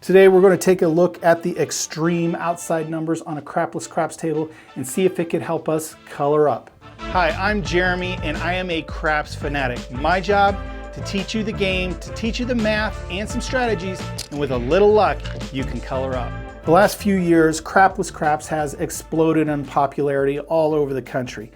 Today we're going to take a look at the extreme outside numbers on a crapless craps table and see if it could help us color up. Hi, I'm Jeremy and I am a craps fanatic. My job to teach you the game, to teach you the math and some strategies, and with a little luck, you can color up. The last few years, crapless craps has exploded in popularity all over the country.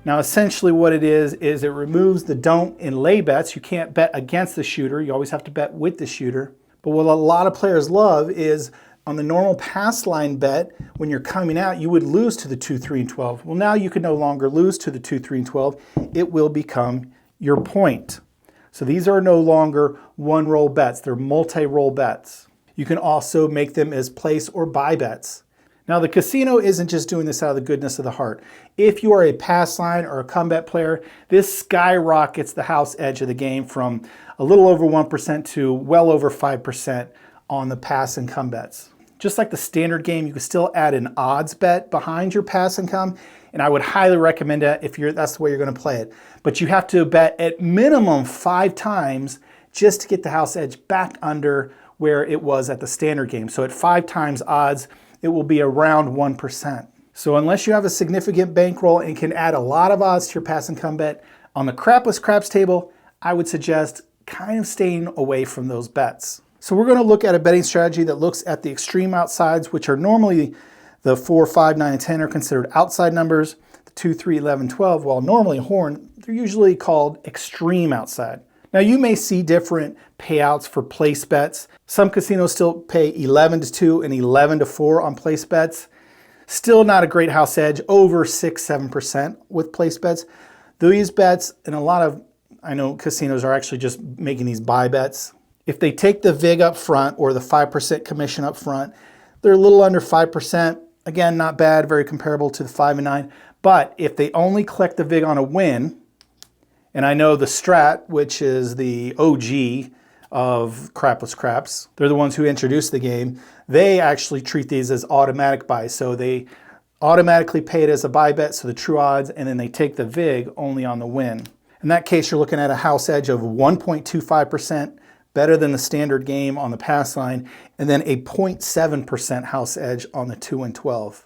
Now essentially what it is it removes the don't and lay bets. You can't bet against the shooter, you always have to bet with the shooter. But what a lot of players love is on the normal pass line bet, when you're coming out, you would lose to the 2, 3, and 12. Well, now you can no longer lose to the 2, 3, and 12. It will become your point. So these are no longer one roll bets, they're multi-roll bets. You can also make them as place or buy bets. Now the casino isn't just doing this out of the goodness of the heart. If you are a pass line or a come bet player, this skyrockets the house edge of the game from a little over 1% to well over 5% on the pass and come bets. Just like the standard game, you can still add an odds bet behind your pass and come, and I would highly recommend that if that's the way you're going to play it. But you have to bet at minimum 5 times just to get the house edge back under where it was at the standard game. So at 5 times odds, it will be around 1%. So unless you have a significant bankroll and can add a lot of odds to your pass and come bet, on the crapless craps table, I would suggest kind of staying away from those bets. So we're going to look at a betting strategy that looks at the extreme outsides, which are normally the 4, 5, 9, and 10 are considered outside numbers. The 2, 3, 11, 12, while normally horn, they're usually called extreme outside. Now you may see different payouts for place bets. Some casinos still pay 11 to 2 and 11 to 4 on place bets. Still not a great house edge, over 6, 7% with place bets. These bets, and a lot of, I know casinos are actually just making these buy bets. If they take the VIG up front or the 5% commission up front, they're a little under 5%. Again, not bad, very comparable to the 5 and 9. But if they only collect the VIG on a win, and I know the Strat, which is the OG of crapless craps, they're the ones who introduced the game, they actually treat these as automatic buys. So they automatically pay it as a buy bet, so the true odds, and then they take the VIG only on the win. In that case, you're looking at a house edge of 1.25%, better than the standard game on the pass line, and then a 0.7% house edge on the 2 and 12.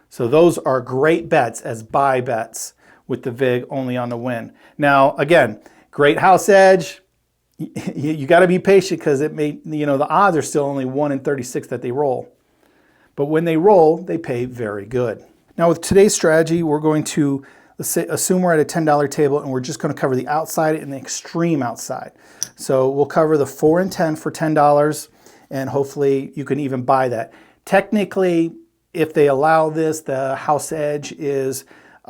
So those are great bets as buy bets with the VIG only on the win. Now, again, great house edge. You got to be patient because it may, the odds are still only 1 in 36 that they roll. But when they roll, they pay very good. Now with today's strategy, we're going to assume we're at a $10 table and we're just going to cover the outside and the extreme outside. So we'll cover the 4 and 10 for $10 and hopefully you can even buy that. Technically, if they allow this, the house edge is,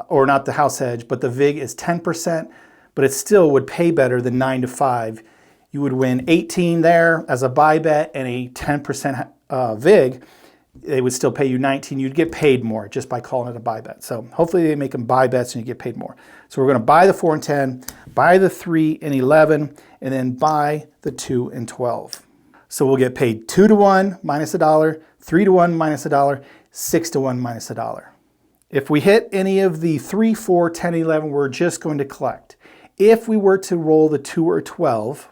or not the house edge, but the VIG is 10%, but it still would pay better than 9 to 5. You would win 18 there as a buy bet and a 10% VIG. They would still pay you 19. You'd get paid more just by calling it a buy bet. So hopefully they make them buy bets and you get paid more. So we're going to buy the 4 and 10, buy the 3 and 11, and then buy the 2 and 12. So we'll get paid 2 to 1 minus $1, 3 to 1 minus $1, 6 to 1 minus $1. If we hit any of the 3, 4, 10, 11, we're just going to collect. If we were to roll the 2 or 12,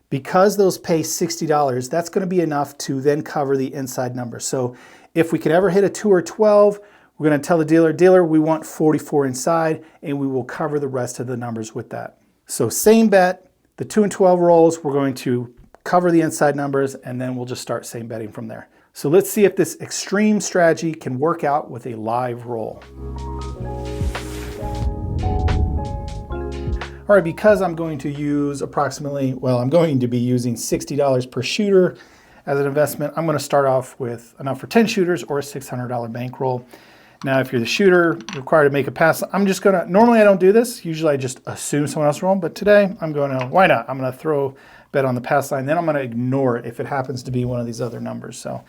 because those pay $60, that's going to be enough to then cover the inside number. So if we could ever hit a 2 or 12, we're going to tell the dealer, we want 44 inside, and we will cover the rest of the numbers with that. So same bet, the 2 and 12 rolls, we're going to cover the inside numbers, and then we'll just start same betting from there. So let's see if this extreme strategy can work out with a live roll. All right, because I'm going to use I'm going to be using $60 per shooter as an investment, I'm going to start off with enough for 10 shooters or a $600 bankroll. Now, if you're the shooter, you're required to make a pass. Normally I don't do this. Usually I just assume someone else rolled, but today I'm going to, why not? I'm going to throw a bet on the pass line, then I'm going to ignore it if it happens to be one of these other numbers. So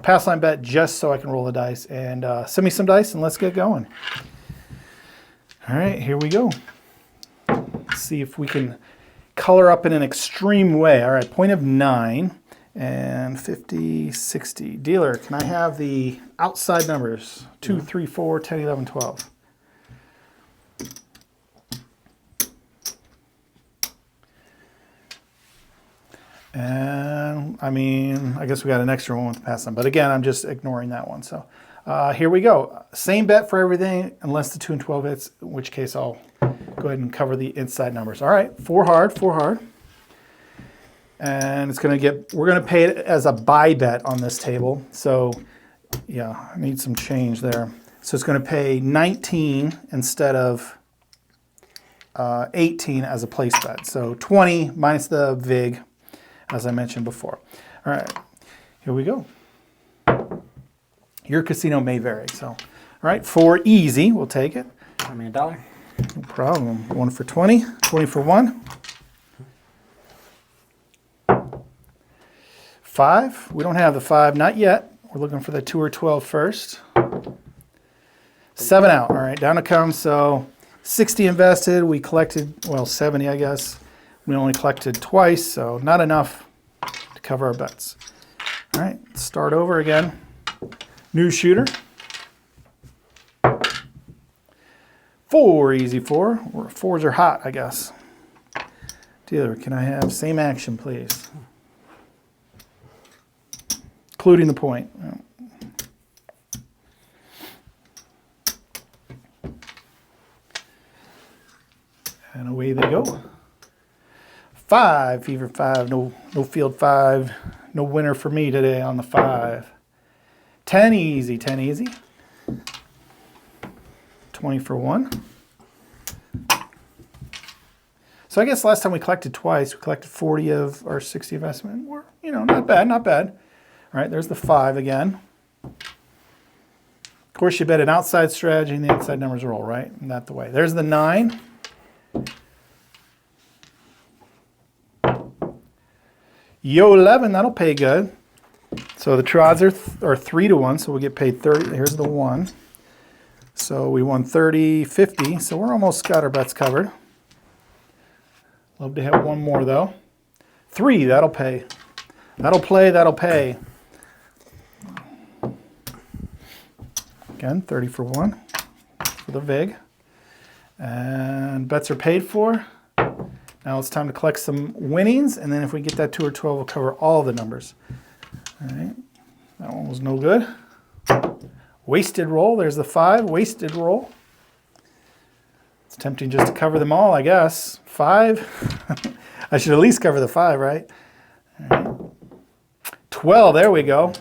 pass line bet just so I can roll the dice, and send me some dice and let's get going. All right, here we go. Let's see if we can color up in an extreme way. All right, point of 9 and 50, 60. Dealer, can I have the outside numbers? 2, 3, 4, 10, 11, 12. And I mean, I guess we got an extra one with the pass on, but again, I'm just ignoring that one. So here we go. Same bet for everything unless the 2 and 12 hits, in which case I'll go ahead and cover the inside numbers. All right, 4 hard, 4 hard. And it's gonna we're gonna pay it as a buy bet on this table. So yeah, I need some change there. So it's gonna pay 19 instead of 18 as a place bet. So 20 minus the VIG, as I mentioned before. All right, here we go. Your casino may vary, so. All right, 4 easy, we'll take it. Give me $1. No problem. 1 for 20, 20 for 1. 5, we don't have the 5, not yet. We're looking for the 2 or 12 first. 7 out, all right, down it comes. So 60 invested, we collected, well, 70, I guess. We only collected twice, so not enough to cover our bets. All right, start over again. New shooter. 4, easy 4. 4s are hot, I guess. Dealer, can I have same action, please? Including the point. And away they go. 5, fever 5, no field 5. No winner for me today on the 5. 10 easy, 10 easy. 20 for 1. So I guess last time we collected twice, we collected 40 of our 60 investment. We're, not bad, not bad. All right, there's the 5 again. Of course, you bet an outside strategy and the inside numbers roll, right? Not the way. There's the 9. Yo 11, that'll pay good. So the odds are 3 to 1, so we'll get paid 30. Here's the 1. So we won 30, 50, so we're almost got our bets covered. Love to have one more though. 3, that'll pay. That'll play, that'll pay. Again, 30 for 1 for the VIG. And bets are paid for. Now it's time to collect some winnings, and then if we get that 2 or 12, we'll cover all the numbers. All right, that one was no good. Wasted roll, there's the 5, wasted roll. It's tempting just to cover them all, I guess. 5, I should at least cover the 5, right? All right. 12, there we go.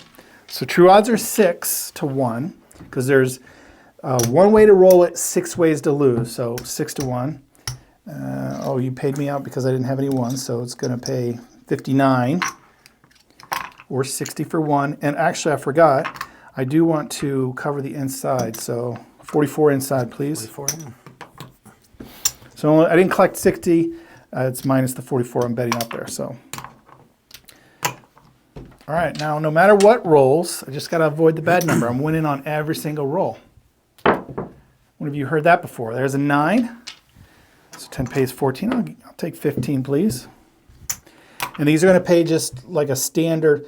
So true odds are 6 to 1, because there's 1 way to roll it, 6 ways to lose, so 6 to 1. Oh, you paid me out because I didn't have any 1s, so it's going to pay 59 or 60 for 1. And actually, I forgot, I do want to cover the inside, so 44 inside, please. 44, yeah. So I didn't collect 60. It's minus the 44 I'm betting up there. So, all right, now no matter what rolls, I just got to avoid the bad number. I'm winning on every single roll. When have you heard that before? There's a 9. So 10 pays 14. I'll take 15, please. And these are going to pay just like a standard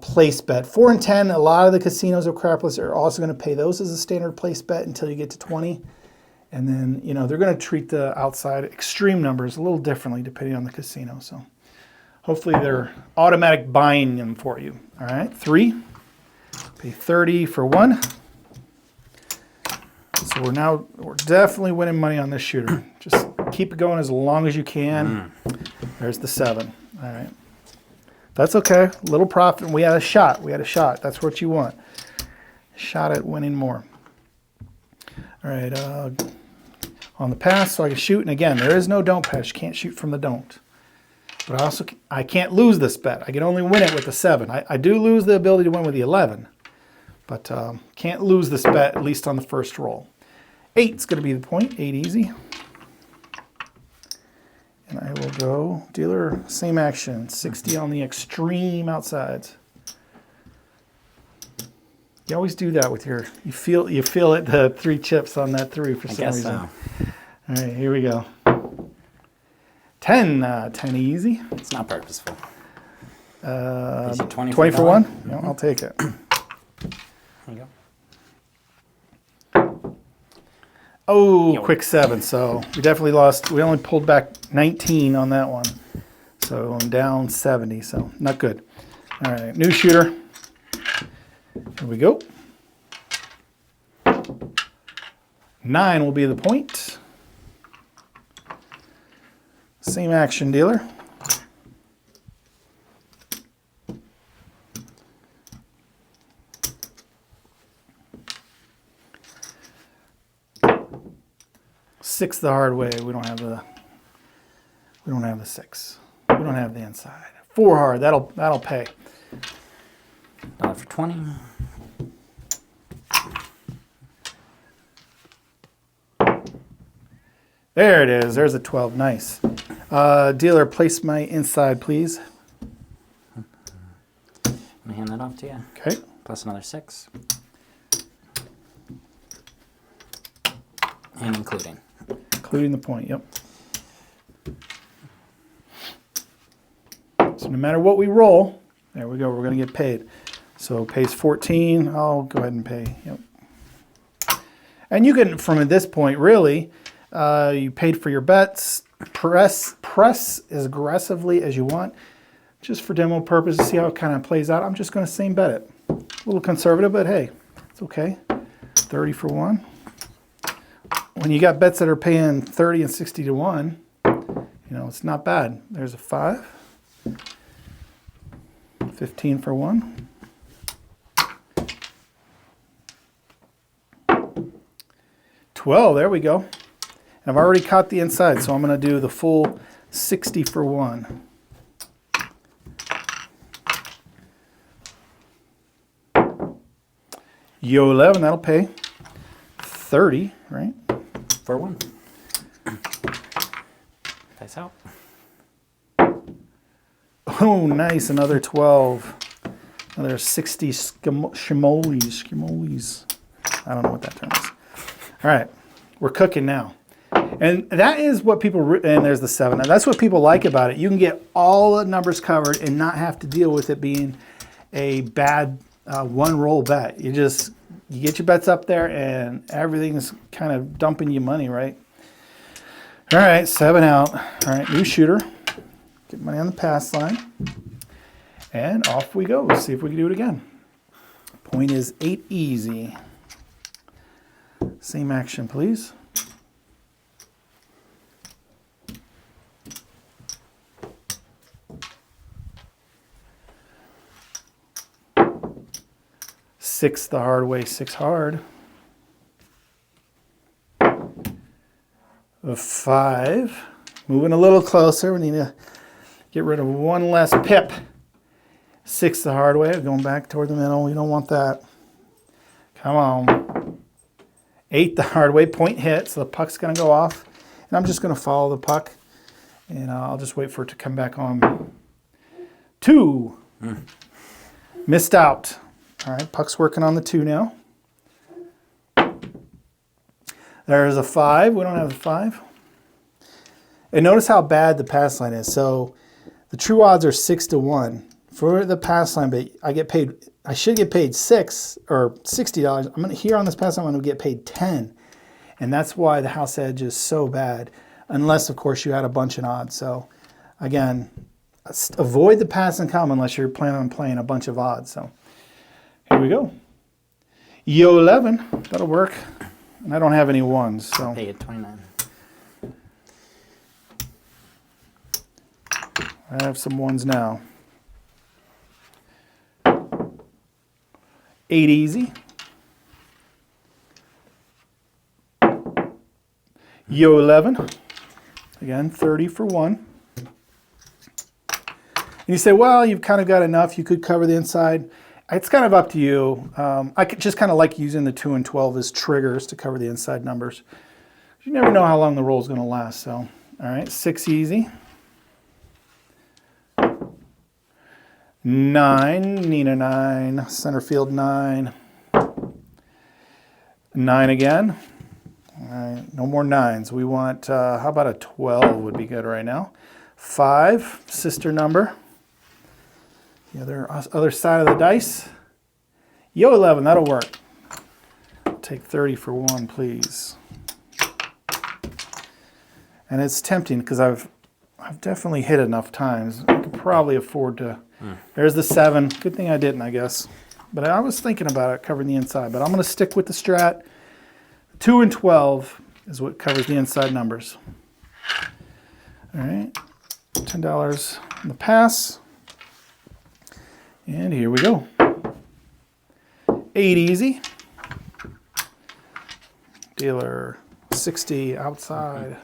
place bet. 4 and 10, a lot of the casinos of Crapless are also going to pay those as a standard place bet until you get to 20. And then, they're going to treat the outside extreme numbers a little differently depending on the casino. So hopefully they're automatic buying them for you. All right, 3. Pay 30 for 1. So we're definitely winning money on this shooter. Just keep it going as long as you can. There's the 7. All right. That's okay. Little profit. We had a shot. That's what you want. Shot at winning more. All right. On the pass, so I can shoot. And again, there is no don't pass. You can't shoot from the don't. But I can't lose this bet. I can only win it with the 7. I do lose the ability to win with the 11. But can't lose this bet, at least on the first roll. 8 is going to be the point. 8 easy. And I will go dealer, same action. 60 on the extreme outsides. You always do that with your, you feel it, the 3 chips on that 3 for some reason. So. All right, here we go. 10, 10 easy. It's not purposeful. 20 for 1? Yeah, I'll take it. There you go. Oh, quick 7. So we definitely lost. We only pulled back 19 on that one. So I'm down 70, so not good. All right, new shooter. Here we go. 9 will be the point. Same action, dealer. Six the hard way. We don't have the 6. We don't have the inside. 4 hard. That'll pay. $1 for 20. There it is. There's a 12. Nice. Dealer, place my inside, please. I'm gonna hand that off to you. Okay. Plus another 6. And including. Including the point, yep. So no matter what we roll, there we go, we're going to get paid. So pays 14, I'll go ahead and pay, yep. And you can, from this point, really, you paid for your bets, press as aggressively as you want, just for demo purposes, see how it kind of plays out. I'm just going to same bet it. A little conservative, but hey, it's okay. 30 for 1. When you got bets that are paying 30 and 60 to 1, it's not bad. There's a 5. 15 for 1. 12, there we go. And I've already caught the inside, so I'm going to do the full 60 for 1. Yo 11, that'll pay. 30, right? For 1. Dice out. Oh, nice. Another 12. Another 60 schmoles. I don't know what that term is. All right. We're cooking now. And that is what people, and there's the 7. And that's what people like about it. You can get all the numbers covered and not have to deal with it being a bad one roll bet. You get your bets up there and everything's kind of dumping you money, right? All right, 7 out. All right, new shooter. Get money on the pass line. And off we go. Let's see if we can do it again. Point is 8 easy. Same action, please. Six the hard way, 6 hard. A 5. Moving a little closer. We need to get rid of one less pip. 6 the hard way. Going back toward the middle. We don't want that. Come on. 8 the hard way. Point hit. So the puck's going to go off. And I'm just going to follow the puck. And I'll just wait for it to come back on. 2. Missed out. All right, puck's working on the 2 now. There's a 5. We don't have the 5. And notice how bad the pass line is. So the true odds are 6 to 1 for the pass line, but I should get paid $6 or $60. Here on this pass line, I'm going to get paid 10. And that's why the house edge is so bad. Unless, of course, you had a bunch of odds. So again, avoid the pass and come unless you're planning on playing a bunch of odds. So here we go. Yo 11, that'll work. And I don't have any 1s, so. Pay at 29. I have some 1s now. 8 easy. Yo 11. Again, 30 for 1. And you say, well, you've kind of got enough. You could cover the inside. It's kind of up to you. I could just kind of like using the 2 and 12 as triggers to cover the inside numbers. You never know how long the roll is going to last. So, all right, 6 easy. 9, need a 9. Center field 9. 9 again. All right, no more 9s. We want, how about a 12 would be good right now. 5, sister number. The other side of the dice. Yo 11, that'll work. I'll take 30 for 1, please. And it's tempting because I've I've definitely hit enough times. I could probably afford to. There's the 7. Good thing I didn't, I guess. But I was thinking about it, covering the inside. But I'm going to stick with the strat. 2 and 12 is what covers the inside numbers. All right, $10 in the pass. And here we go. 8 easy. Dealer 60 outside.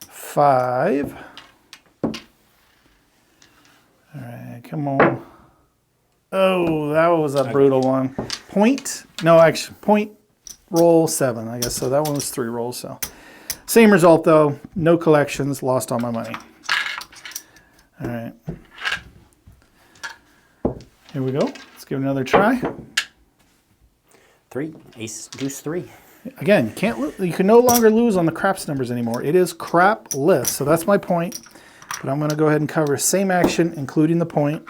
$5. All right, come on. Oh, that was a brutal one. Point? No, actually, point roll 7, I guess. So that one was 3 rolls. So same result though. No collections. Lost all my money. All right. Here we go. Let's give it another try. 3. Ace, deuce 3. Again, you can no longer lose on the craps numbers anymore. It is crapless, so that's my point. But I'm going to go ahead and cover same action, including the point.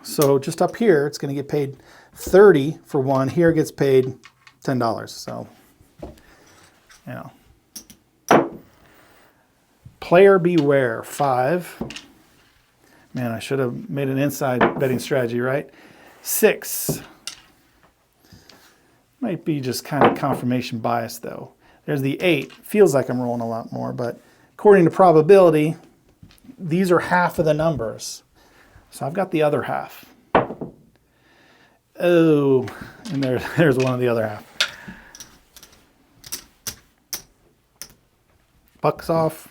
So just up here, it's going to get paid 30 for 1. Here it gets paid $10. So, you know. Player beware, 5. Man, I should have made an inside betting strategy, right? 6. Might be just kind of confirmation bias, though. There's the 8. Feels like I'm rolling a lot more, but according to probability, these are half of the numbers. So I've got the other half. Oh, and there's one of the other half. Bucks off.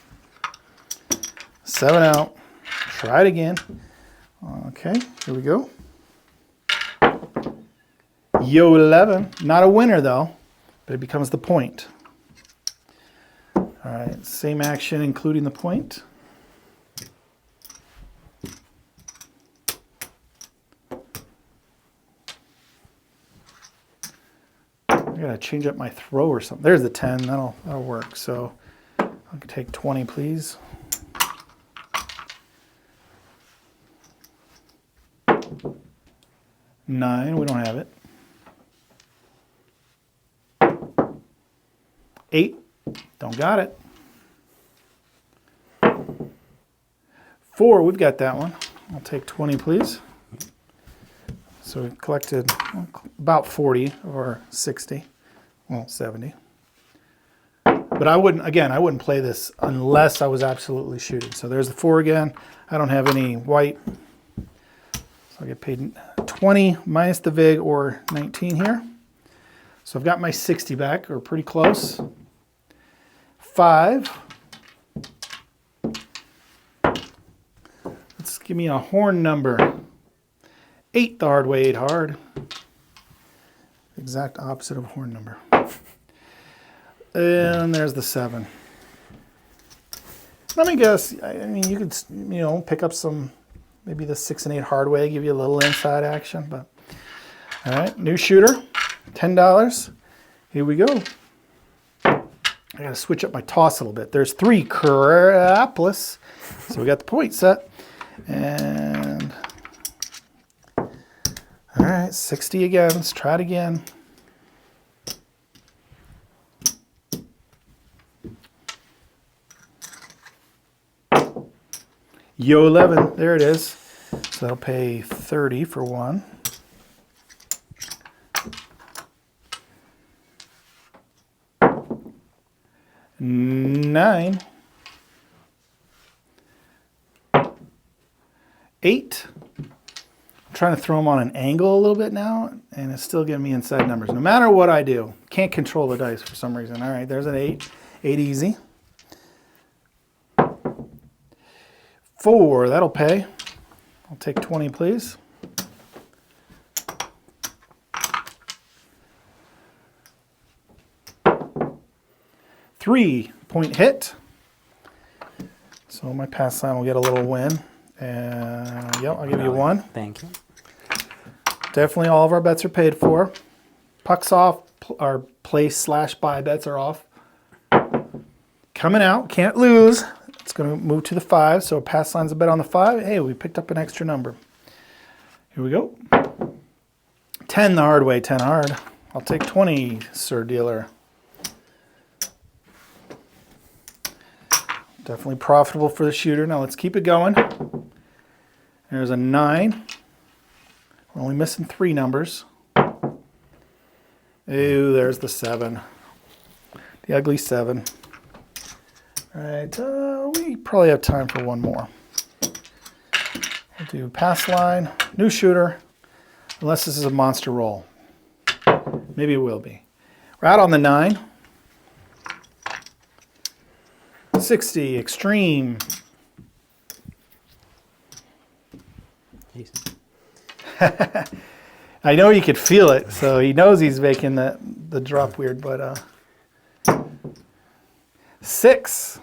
7 out. Try it again. Okay, here we go. Yo 11. Not a winner though, but it becomes the point. All right, same action including the point. I gotta change up my throw or something. There's the 10. That'll work. So I can take 20, please. $9, we don't have it. 8, don't got it. 4, we've got that one. I'll take 20, please. So we've collected about 40 or 60, well, 70. But I wouldn't play this unless I was absolutely shooting. So there's the 4 again. I don't have any white. So I get paid 20 minus the VIG or 19 here. So I've got my 60 back, or pretty close. 5. Let's give me a horn number. 8 the hard way, 8 hard. Exact opposite of horn number. And there's the 7. Let me guess. I mean, you could, pick up some. Maybe the 6 and 8 hard way, give you a little inside action. But all right, new shooter, $10. Here we go. I got to switch up my toss a little bit. There's 3 crapless. So we got the point set. And all right, 60 again. Let's try it again. Yo 11, there it is. So that'll pay 30 for 1. $9. 8. I'm trying to throw them on an angle a little bit now, and it's still giving me inside numbers. No matter what I do, can't control the dice for some reason. All right, there's an 8. 8 easy. 4, that'll pay. I'll take 20, please. $3 point hit. So my pass line will get a little win. And yep, I'll give you 1. Thank you. Definitely all of our bets are paid for. Pucks off, our place/buy bets are off. Coming out, can't lose. It's going to move to the 5, so pass line's a bet on the 5. Hey, we picked up an extra number. Here we go. 10 the hard way, 10 hard. I'll take 20, sir dealer. Definitely profitable for the shooter. Now let's keep it going. There's a 9. We're only missing 3 numbers. Ooh, there's the 7. The ugly 7. All right, we probably have time for one more. We'll do pass line, new shooter, unless this is a monster roll. Maybe it will be. We're out on the 9. 60, extreme. I know you could feel it, so he knows he's making the drop weird, but 6.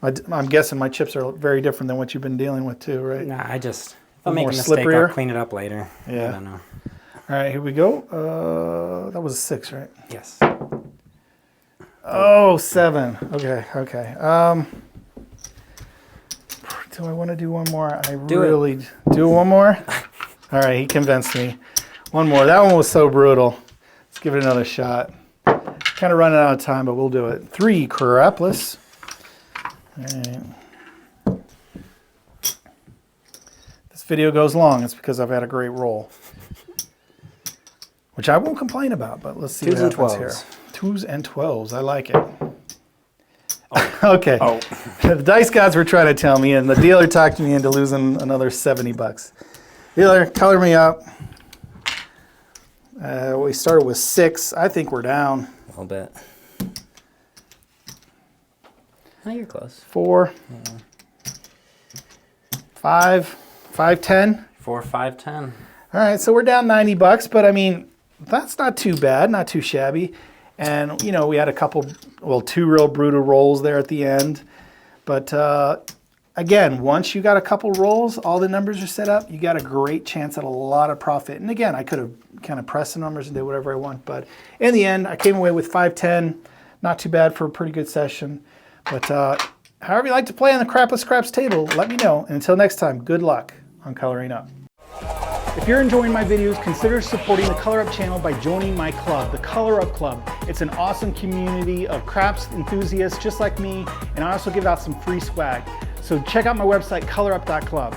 I'm guessing my chips are very different than what you've been dealing with too, right? Nah, if I make a mistake, slipperier. I'll clean it up later. Yeah. I don't know. All right, here we go. That was a 6, right? Yes. Oh, 7. Okay. Do I want to do one more? Do one more? All right, he convinced me. One more. That one was so brutal. Let's give it another shot. Kind of running out of time, but we'll do it. 3, Crapless. All right. This video goes long. It's because I've had a great roll, which I won't complain about, but let's see what happens here. 2s and 12s. I like it. Oh. Okay. Oh. The dice gods were trying to tell me, and the dealer talked me into losing another 70 bucks. Dealer, color me up. We started with 6. I think we're down. A little bit. Oh, you're close. 4. Yeah. 5. 5, 10. 4, 5, 10. All right, so we're down 90 bucks, but I mean, that's not too bad, not too shabby. And, you know, we had 2 real brutal rolls there at the end. But, again, once you got a couple rolls, all the numbers are set up, you got a great chance at a lot of profit. And, again, I could have kind of pressed the numbers and did whatever I want. But in the end, I came away with 5-10. Not too bad for a pretty good session. But however you like to play on the Crapless Craps table, let me know. And until next time, good luck on coloring up. If you're enjoying my videos, consider supporting the Color Up channel by joining my club, the Color Up Club. It's an awesome community of craps enthusiasts just like me, and I also give out some free swag. So check out my website, colorup.club.